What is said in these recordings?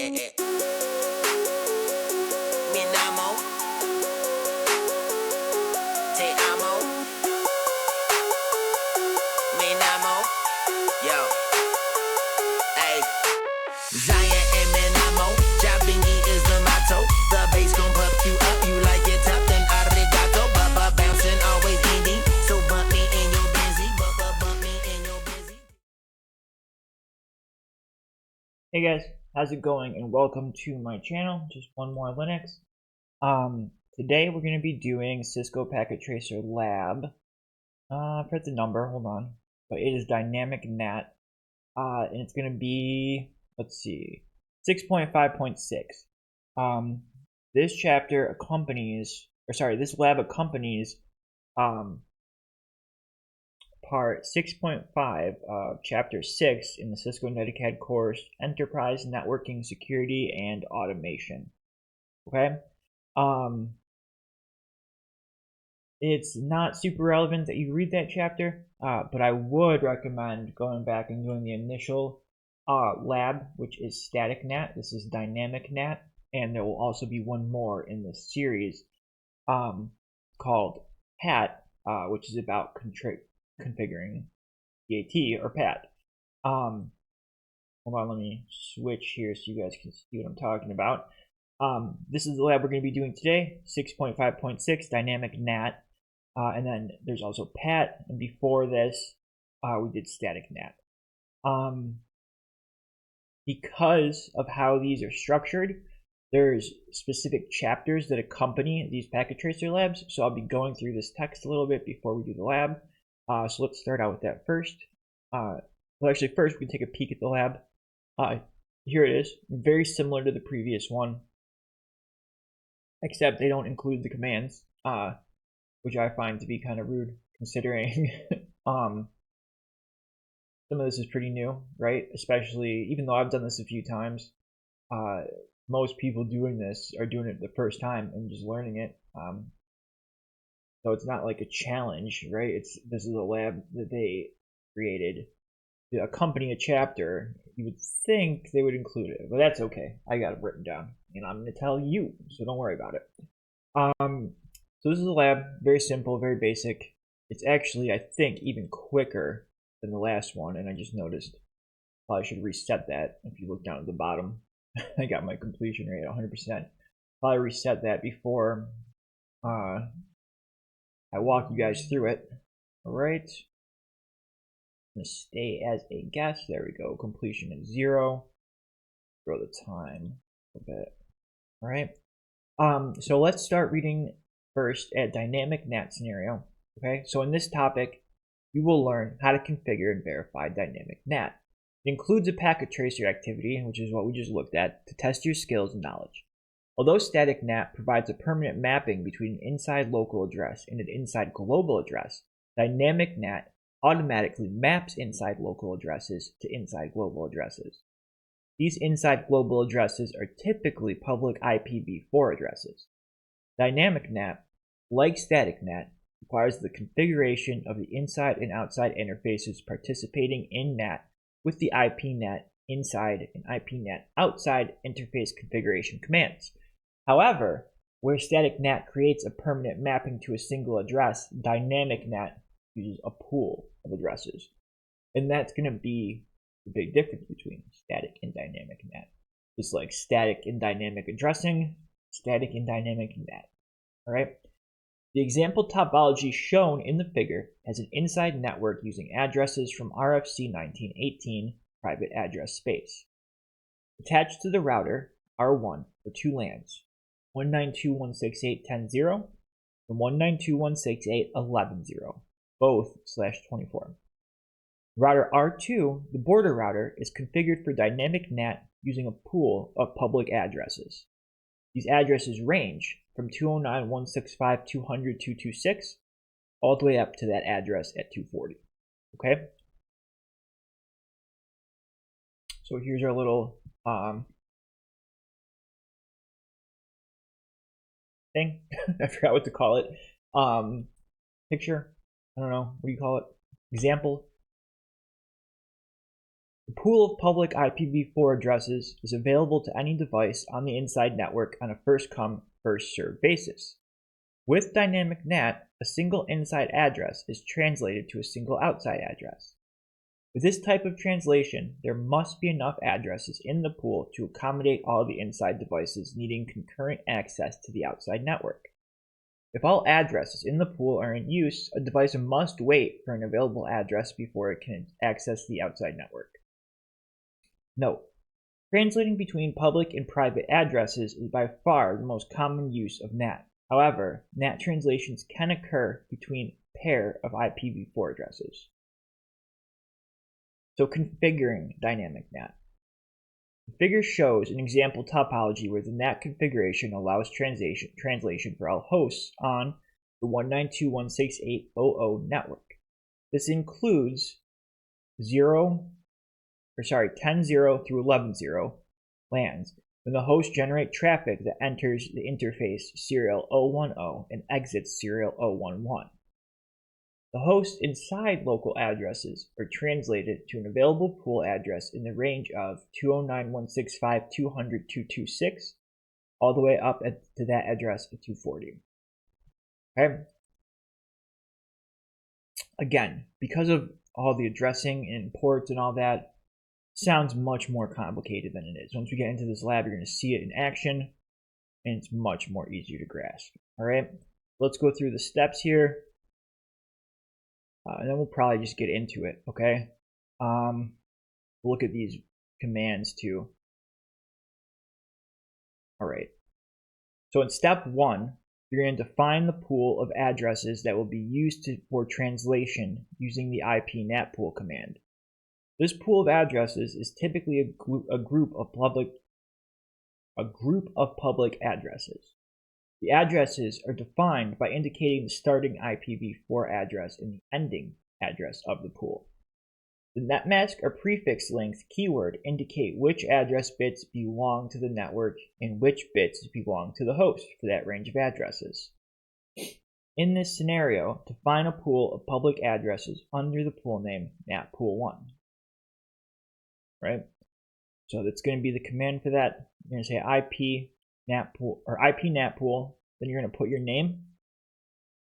Mi amo, te amo, me amo, yo, ay. Zion and Menamo, Jabingi is the motto. The bass gon' puff you up, you like it tough, then arigato. Bubba bouncing, always indie, so bump me in your busy, bubba bump me in your busy. Hey guys, how's it going? And welcome to my channel, just one more Linux. Today we're going to be doing Cisco Packet Tracer Lab. I forgot the number, hold on. But it is Dynamic NAT. And it's going to be, let's see, 6.5.6. This chapter accompanies, this lab accompanies part 6.5 of chapter 6 in the Cisco NetCAD course, Enterprise Networking Security and Automation. Okay? It's not super relevant that you read that chapter, but I would recommend going back and doing the initial lab, which is Static NAT. This is Dynamic NAT, and there will also be one more in this series called PAT, which is about configuring PAT or PAT. Hold on, let me switch here so you guys can see what I'm talking about. This is the lab we're going to be doing today, 6.5.6 Dynamic NAT, and then there's also PAT, and before this we did Static NAT. Because of how these are structured, there's specific chapters that accompany these packet tracer labs, so I'll be going through this text a little bit before we do the lab. So let's start out with that first. Well, actually, first we can take a peek at the lab. Here it is, very similar to the previous one, except they don't include the commands, which I find to be kind of rude, considering some of this is pretty new, right? Especially, even though I've done this a few times, most people doing this are doing it the first time and just learning it. So it's not like a challenge, right? This is a lab that they created to accompany a chapter. You would think they would include it, but that's okay. I got it written down, and I'm going to tell you, so don't worry about it. So this is a lab, very simple, very basic. It's actually, I think, even quicker than the last one, and I just noticed. Probably should reset that. If you look down at the bottom, I got my completion rate at 100%. Probably reset that before I walk you guys through it. All right. I'm gonna stay as a guest. There we go. Completion is 0. Throw the time a bit. All right. So let's start reading first at Dynamic NAT scenario. Okay. So in this topic, you will learn how to configure and verify Dynamic NAT. It includes a packet tracer activity, which is what we just looked at, to test your skills and knowledge. Although Static NAT provides a permanent mapping between an inside local address and an inside global address, Dynamic NAT automatically maps inside local addresses to inside global addresses. These inside global addresses are typically public IPv4 addresses. Dynamic NAT, like Static NAT, requires the configuration of the inside and outside interfaces participating in NAT with the IPNAT inside and IPNAT outside interface configuration commands. However, where Static NAT creates a permanent mapping to a single address, Dynamic NAT uses a pool of addresses. And that's going to be the big difference between static and dynamic NAT. Just like static and dynamic addressing, static and dynamic NAT. All right. The example topology shown in the figure has an inside network using addresses from RFC 1918 private address space. Attached to the router are 2 LANs, 192.168.10.0 and 192.168.11.0, both /24. Router R2, the border router, is configured for dynamic NAT using a pool of public addresses. These addresses range from 209.165.200.226 all the way up to that address at 240. Okay? So here's our little thing. I forgot what to call it. Picture. I don't know. What do you call it? Example. The pool of public IPv4 addresses is available to any device on the inside network on a first-come, first-served basis. With Dynamic NAT, a single inside address is translated to a single outside address. With this type of translation, there must be enough addresses in the pool to accommodate all the inside devices needing concurrent access to the outside network. If all addresses in the pool are in use, a device must wait for an available address before it can access the outside network. Note: translating between public and private addresses is by far the most common use of NAT. However, NAT translations can occur between a pair of IPv4 addresses. So configuring Dynamic NAT. The figure shows an example topology where the NAT configuration allows translation for all hosts on the 192.168.0.0 network. This includes 10.0 through 11.0 LANs when the hosts generate traffic that enters the interface serial 010 and exits serial 011. The hosts inside local addresses are translated to an available pool address in the range of 209.165.200.226 all the way up to that address of 240. Okay. Again, because of all the addressing and ports and all that, sounds much more complicated than it is. Once we get into this lab, you're going to see it in action, and it's much more easier to grasp. All right, let's go through the steps here, and then we'll probably just get into it. Okay, we'll look at these commands too. All right, so in step 1, you're going to define the pool of addresses that will be used for translation using the IP NAT pool command. This pool of addresses is typically a group of public addresses. The addresses are defined by indicating the starting IPv4 address and the ending address of the pool. The netmask or prefix length keyword indicate which address bits belong to the network and which bits belong to the host for that range of addresses. In this scenario, define a pool of public addresses under the pool name NATPool1. Right? So that's going to be the command for that. You're going to say IP NAT pool or IP NAT pool. Then you're going to put your name.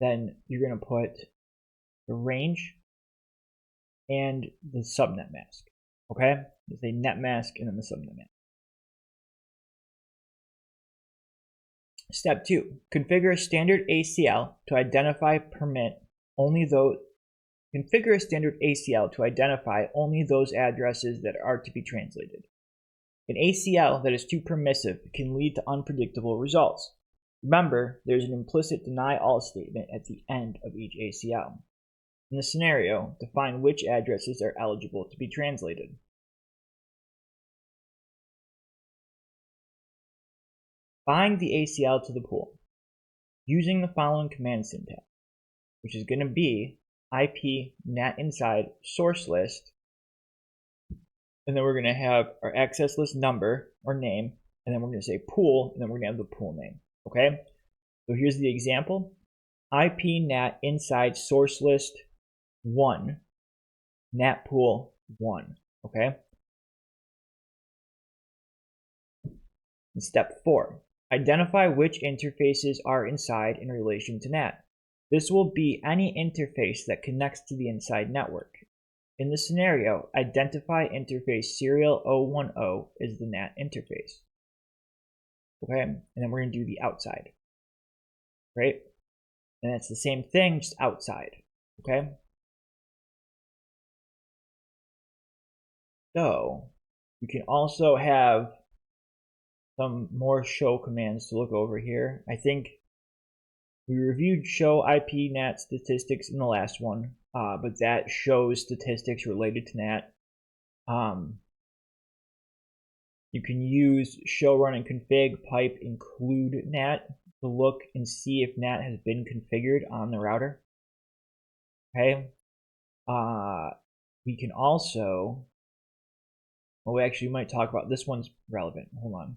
Then you're going to put the range and the subnet mask. Okay? There's a net mask and then the subnet mask. Step 2. Configure a standard ACL to identify only those addresses that are to be translated. An ACL that is too permissive can lead to unpredictable results. Remember, there's an implicit deny all statement at the end of each ACL. In the scenario, define which addresses are eligible to be translated. Bind the ACL to the pool using the following command syntax, which is going to be IP NAT inside source list, and then we're going to have our access list number or name, and then we're going to say pool, and then we're going to have the pool name. Okay, so here's the example: IP NAT inside source list 1 NAT pool 1. Okay. In step 4, identify which interfaces are inside in relation to NAT. This will be any interface that connects to the inside network. In the scenario, identify interface serial 010 as the NAT interface. Okay, and then we're going to do the outside. Right? And it's the same thing, just outside. Okay? So, you can also have some more show commands to look over here. I think we reviewed show IP NAT statistics in the last one, but that shows statistics related to NAT. You can use show run and config pipe include NAT to look and see if NAT has been configured on the router. Okay. We can also, well, we actually might talk about this one's relevant. Hold on.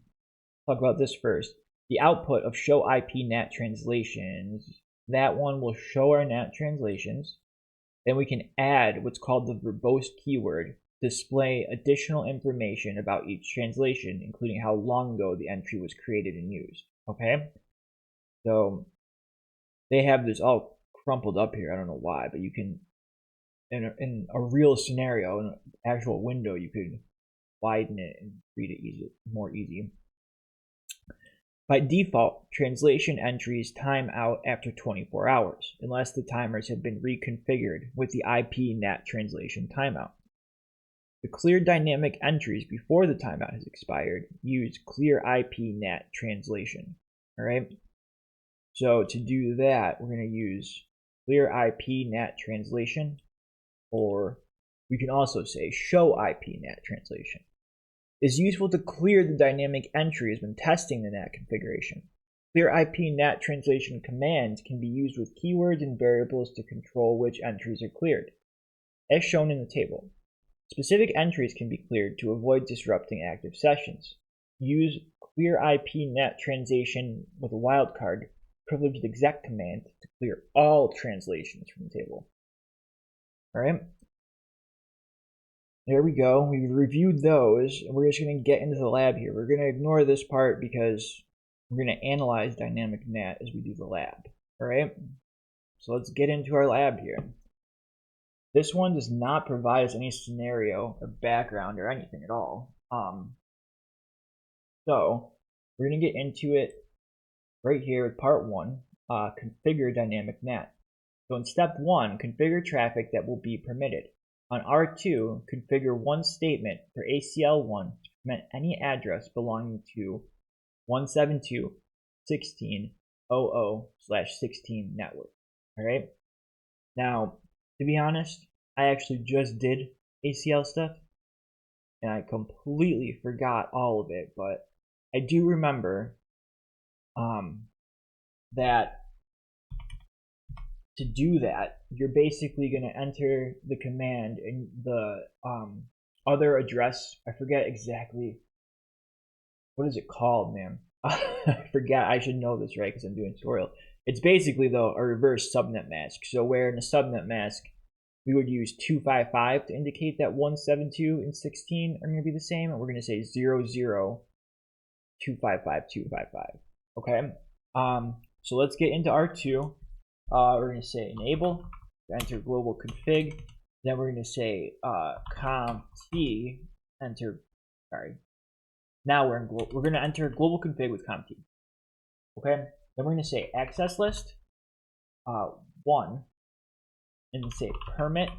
Talk about this first. The output of show IP NAT translations. That one will show our NAT translations. Then we can add what's called the verbose keyword display additional information about each translation, including how long ago the entry was created and used. Okay, so they have this all crumpled up here. I don't know why, but you can, in a real scenario, in an actual window, you could widen it and read it more easy. By default, translation entries time out after 24 hours, unless the timers have been reconfigured with the IP NAT translation timeout. To clear dynamic entries before the timeout has expired, use clear IP NAT translation. All right. So to do that, we're going to use clear IP NAT translation, or we can also say show IP NAT translation. It's useful to clear the dynamic entries when testing the NAT configuration. Clear IP NAT translation commands can be used with keywords and variables to control which entries are cleared, as shown in the table. Specific entries can be cleared to avoid disrupting active sessions. Use clear IP NAT translation with a wildcard privileged exec command to clear all translations from the table. All right. There we go. We've reviewed those, and we're just going to get into the lab here. We're going to ignore this part because we're going to analyze dynamic NAT as we do the lab. All right? So let's get into our lab here. This one does not provide us any scenario or background or anything at all. So we're going to get into it right here with part 1, configure dynamic NAT. So in step 1, configure traffic that will be permitted. On R2, configure one statement for ACL1 to permit any address belonging to 172.16.00/16 network. All right. Now, to be honest, I actually just did ACL stuff, and I completely forgot all of it. But I do remember that to do that, you're basically going to enter the command in the other address. I forget exactly. What is it called, man? I forget. I should know this, right? Because I'm doing a tutorial. It's basically, though, a reverse subnet mask. So where in a subnet mask, we would use 255 to indicate that 172 and 16 are going to be the same. And we're going to say 00.255.255. Okay? So let's get into R2. We're going to say enable, enter global config. Then we're going to say CommT, enter, sorry. Now we're going to enter global config with CommT. Okay. Then we're going to say access list 1, and say permit.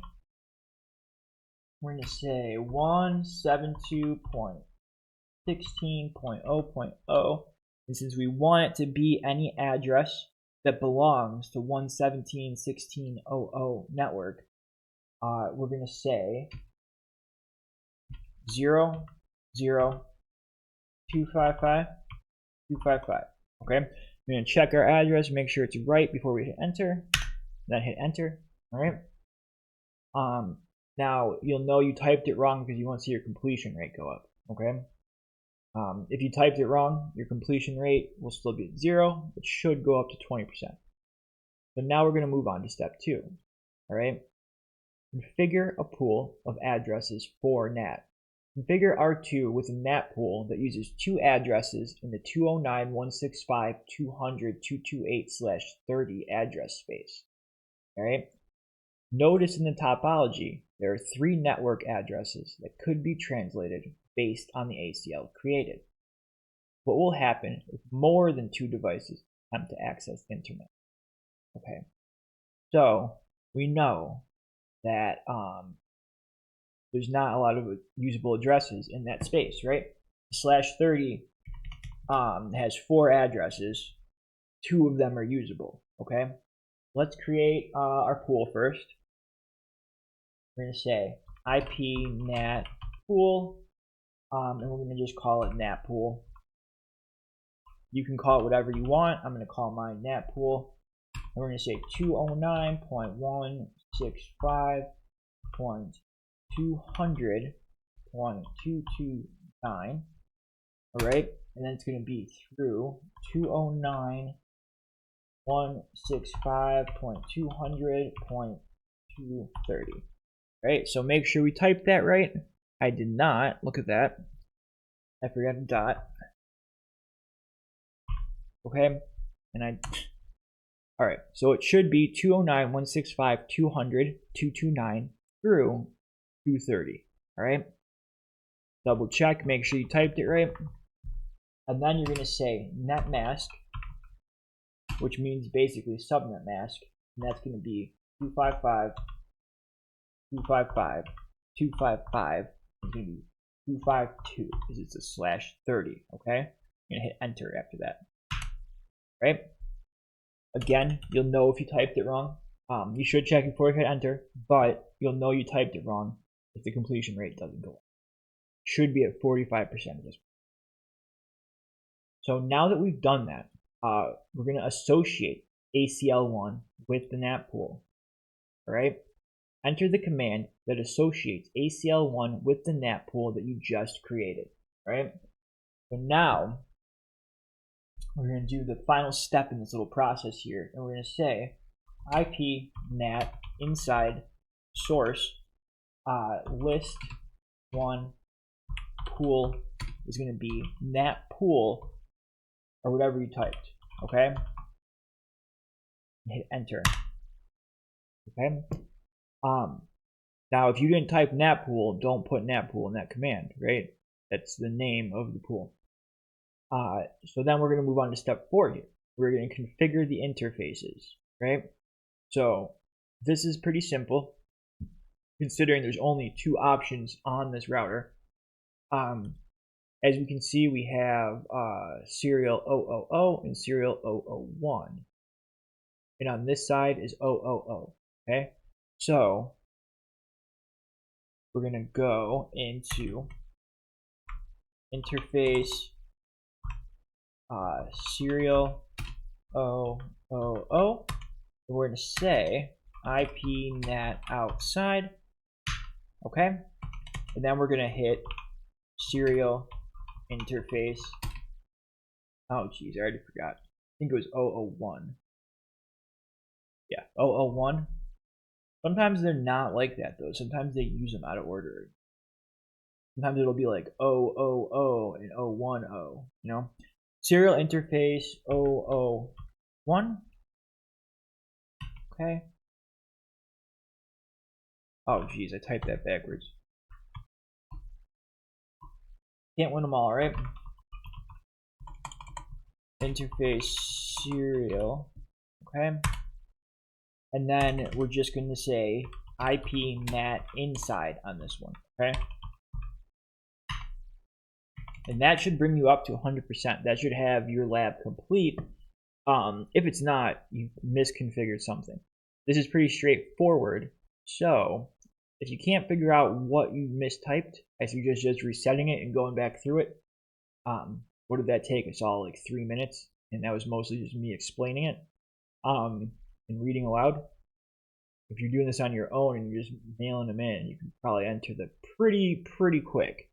We're going to say 172.16.0.0. And since we want it to be any address that belongs to 172.16.0.0 network, we're going to say 0.0.255.255. Okay, we're going to check our address, make sure it's right before we hit enter. Then hit enter. All right. Now you'll know you typed it wrong because you won't see your completion rate go up. Okay. If you typed it wrong, your completion rate will still be at 0. It should go up to 20%. But now we're going to move on to step 2. All right. Configure a pool of addresses for NAT. Configure R2 with a NAT pool that uses 2 addresses in the 209.165.200.228/30 address space. All right. Notice in the topology, there are 3 network addresses that could be translated based on the ACL created. What will happen if more than 2 devices attempt to access the internet? Okay, so we know that there's not a lot of usable addresses in that space, right? /30 has 4 addresses. 2 of them are usable. Okay, let's create our pool first. We're going to say IP NAT pool. And we're going to just call it NAT pool. You can call it whatever you want. I'm going to call mine NAT pool. And we're going to say 209.165.200.229. All right. And then it's going to be through 209.165.200.230. Right. So make sure we type that right. I did not. Look at that. I forgot a dot. Okay, and alright, so it should be 209.165.200.229 through 230. Alright, double check, make sure you typed it right. And then you're going to say net mask, which means basically subnet mask, and that's going to be 255, 255, 255, it's going to be 252 because it's a /30, okay? You're going to hit enter after that, right? Again, you'll know if you typed it wrong. You should check before you hit enter, but you'll know you typed it wrong if the completion rate doesn't go up. Should be at 45% at this point. So now that we've done that, we're going to associate ACL1 with the NAT pool. All right? Enter the command that associates ACL1 with the NAT pool that you just created. All right? So now we're going to do the final step in this little process here, and we're going to say IP NAT inside source list one pool is going to be NAT pool or whatever you typed, okay? Hit enter, okay? Now if you didn't type NAT pool, don't put NAT pool in that command, right? That's the name of the pool. So then we're going to move on to step 4 here. We're going to configure the interfaces, right? So this is pretty simple, considering there's only 2 options on this router. As we can see, we have serial 000 and serial 001. And on this side is 000, okay? So we're going to go into interface serial 000. And we're going to say IP NAT outside, okay? And then we're going to hit serial interface. Oh geez, I already forgot. I think it was 001. Yeah, 001. Sometimes they're not like that though. Sometimes they use them out of order. Sometimes it'll be like 000 and 010, you know? Serial interface 001. Okay. Oh geez, I typed that backwards. Can't win them all, right? Interface serial, okay? And then we're just going to say IP NAT inside on this one, okay? And that should bring you up to 100%. That should have your lab complete. If it's not, you've misconfigured something. This is pretty straightforward. So if you can't figure out what you mistyped, I suggest just resetting it and going back through it. What did that take us all? Like 3 minutes, and that was mostly just me explaining it and reading aloud. If you're doing this on your own and you're just mailing them in, you can probably enter them pretty quick.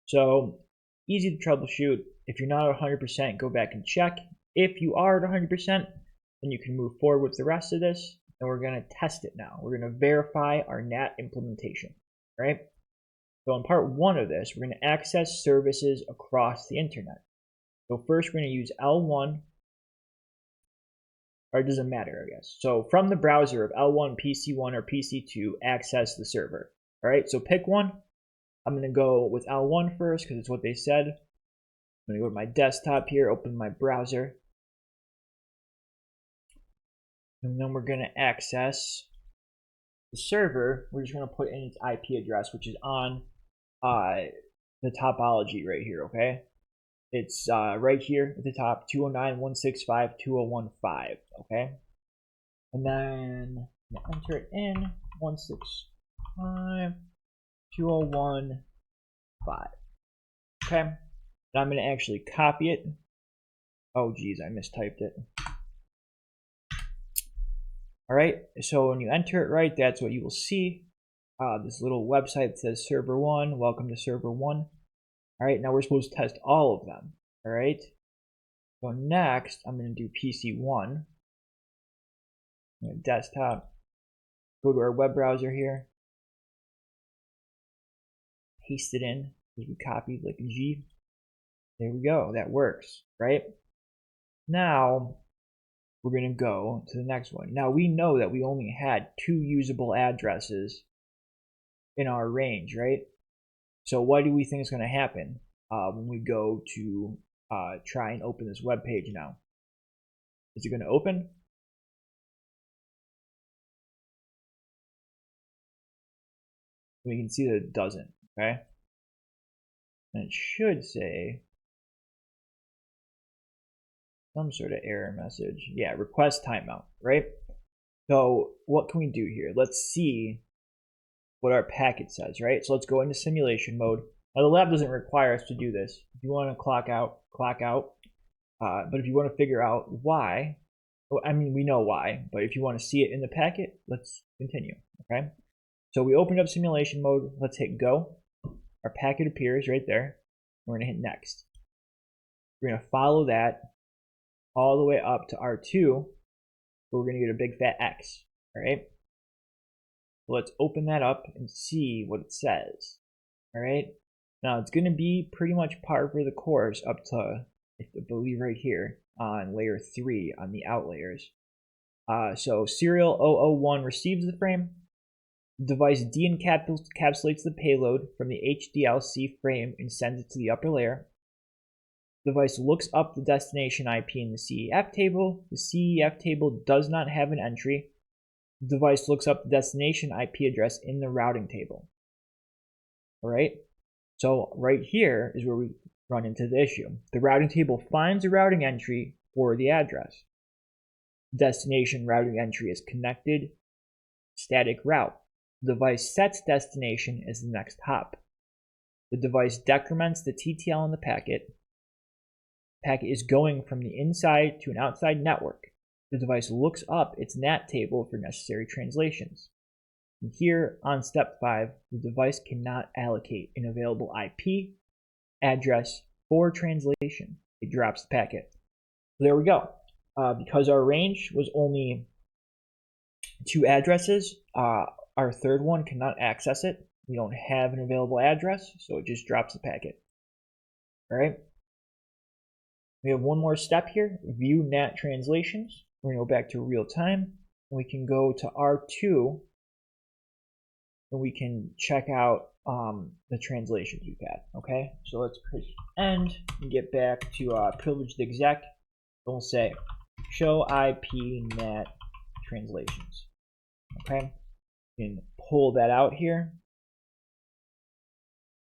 So easy to troubleshoot. If you're not at 100%, go back and check. If you are at 100%, then you can move forward with the rest of this, and we're going to test it now. We're going to verify our NAT implementation, right? So in part 1 of this, we're going to access services across the internet. So first we're going to use L1, or it doesn't matter, I guess. So from the browser of L1, PC1, or PC2, access the server. All right, so pick one. I'm going to go with L1 first because it's what they said. I'm going to go to my desktop here, open my browser. And then we're going to access the server. We're just going to put in its IP address, which is on the topology right here, okay? It's right here at the top, 209.165.2015, okay? And then enter it in, 165.2015, okay? And I'm going to actually copy it. Oh, geez, I mistyped it. All right, so when you enter it right, that's what you will see. This little website that says server 1, welcome to server 1. All right, now we're supposed to test all of them. All right, so next I'm going to do PC1. Desktop. Go to our web browser here. paste it in because we copied like a G. There we go. That works, right? Now we're going to go to the next one. Now we know that we only had 2 usable addresses in our range, right? So what do we think is going to happen when we go to try and open this web page now? Is it going to open? We can see that it doesn't, okay? And it should say some sort of error message. Yeah, request timeout, right? So what can we do here? Let's see what our packet says, right? So let's go into simulation mode. Now the lab doesn't require us to do this. If you want to clock out, clock out. But if you want to figure out why, well, I mean, we know why, but if you want to see it in the packet, let's continue, okay? So we opened up simulation mode. Let's hit go. Our packet appears right there. We're going to hit next. We're going to follow that all the way up to R2, where we're going to get a big fat X, all right? So let's open that up and see what it says, all right? Now it's going to be pretty much par for the course up to, I believe right here, on layer 3 on the out layers. So serial 001 receives the frame. The device de-encapsulates the payload from the HDLC frame and sends it to the upper layer. The device looks up the destination IP in the CEF table. The CEF table does not have an entry. The device looks up the destination IP address in the routing table. All right, so right here is where we run into the issue. The routing table finds a routing entry for the address. Destination routing entry is connected, static route. The device sets destination as the next hop. The device decrements the TTL in the packet. Packet is going from the inside to an outside network. The device looks up its NAT table for necessary translations. And here on step 5, the device cannot allocate an available IP address for translation. It drops the packet. There we go. Because our range was only 2 addresses, our third one cannot access it. We don't have an available address, so it just drops the packet. All right. We have one more step here, view NAT translations. We're going to go back to real time, and we can go to R2, and we can check out the translations we've had, okay? So let's push end and get back to privileged exec, and we'll say show IP NAT translations, okay? We can pull that out here.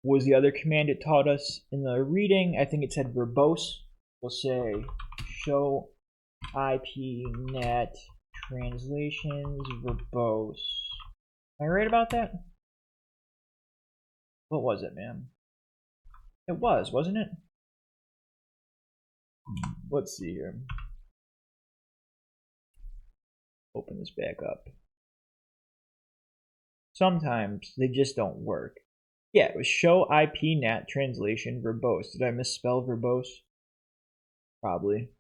What was the other command it taught us in the reading? I think it said verbose. We'll say show IP NAT translations verbose. Am I right about that? What was it, man? It was, wasn't it? Let's see here. Open this back up. Sometimes they just don't work. Yeah, it was show IP NAT translation verbose. Did I misspell verbose? Probably.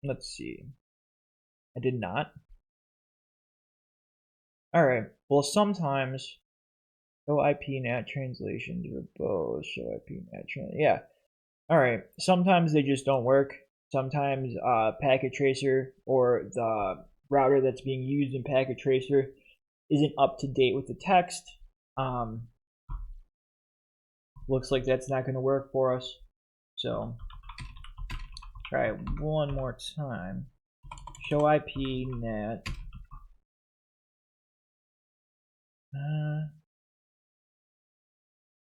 Let's see. I did not. Alright, well sometimes show IP NAT translation verbose, show IP NAT translation, yeah. Alright, sometimes they just don't work. Sometimes packet tracer or the router that's being used in packet tracer isn't up to date with the text. Looks like that's not going to work for us. So try it one more time. Show IP NAT.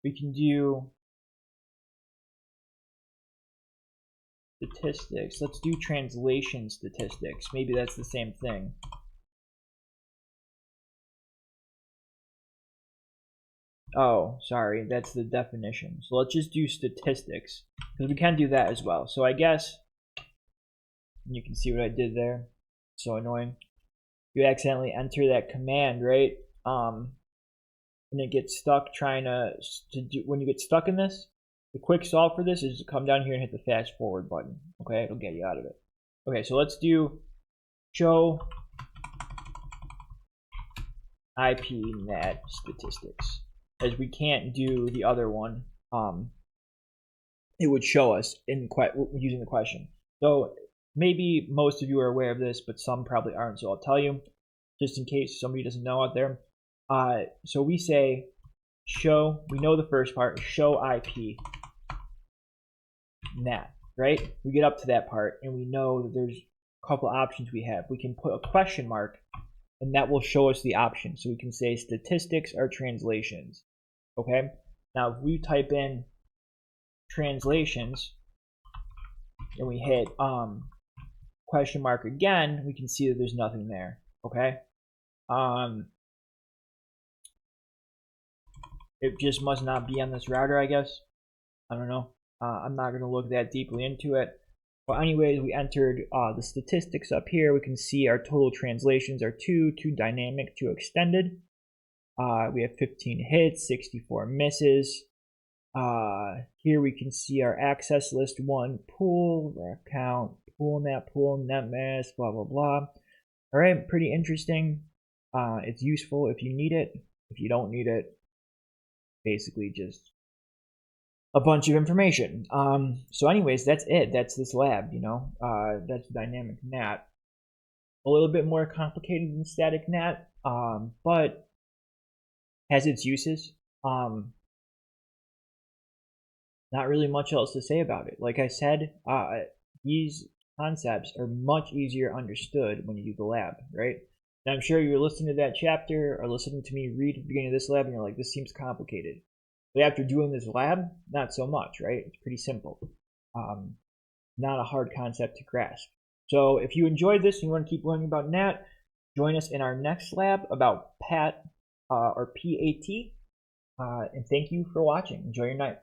We can do statistics. Let's do translation statistics. Maybe that's the same thing. Oh, sorry, that's the definition. So let's just do statistics, because we can do that as well. So I guess you can see what I did there. So annoying. You accidentally enter that command, right? And it gets stuck trying to do. When you get stuck in this, the quick solve for this is to come down here and hit the fast forward button. Okay, it'll get you out of it. Okay, so let's do show IP NAT statistics, as we can't do the other one. It would show us in using the question. So maybe most of you are aware of this, but some probably aren't. So I'll tell you, just in case somebody doesn't know out there. So we say show. We know the first part, show IP NAT, right? We get up to that part, and we know that there's a couple options we have. We can put a question mark, and that will show us the option. So we can say statistics or translations. Okay. Now if we type in translations and we hit question mark again, we can see that there's nothing there. Okay. It just must not be on this router, I guess. I don't know. I'm not going to look that deeply into it. But anyways, we entered the statistics up here. We can see our total translations are 2 dynamic, 2 extended. We have 15 hits, 64 misses. Here we can see our access list 1 pool, count, pool, net mass, blah, blah, blah. All right, pretty interesting. It's useful if you need it. If you don't need it, basically just a bunch of information. So anyways, that's it. That's this lab, you know. That's Dynamic NAT. A little bit more complicated than static NAT, but has its uses. Not really much else to say about it. Like I said, these concepts are much easier understood when you do the lab, right? And I'm sure you're listening to that chapter or listening to me read at the beginning of this lab and you're like, this seems complicated. But after doing this lab, not so much, right? It's pretty simple. Not a hard concept to grasp. So if you enjoyed this and you want to keep learning about NAT, join us in our next lab about PAT or PAT. And thank you for watching. Enjoy your night.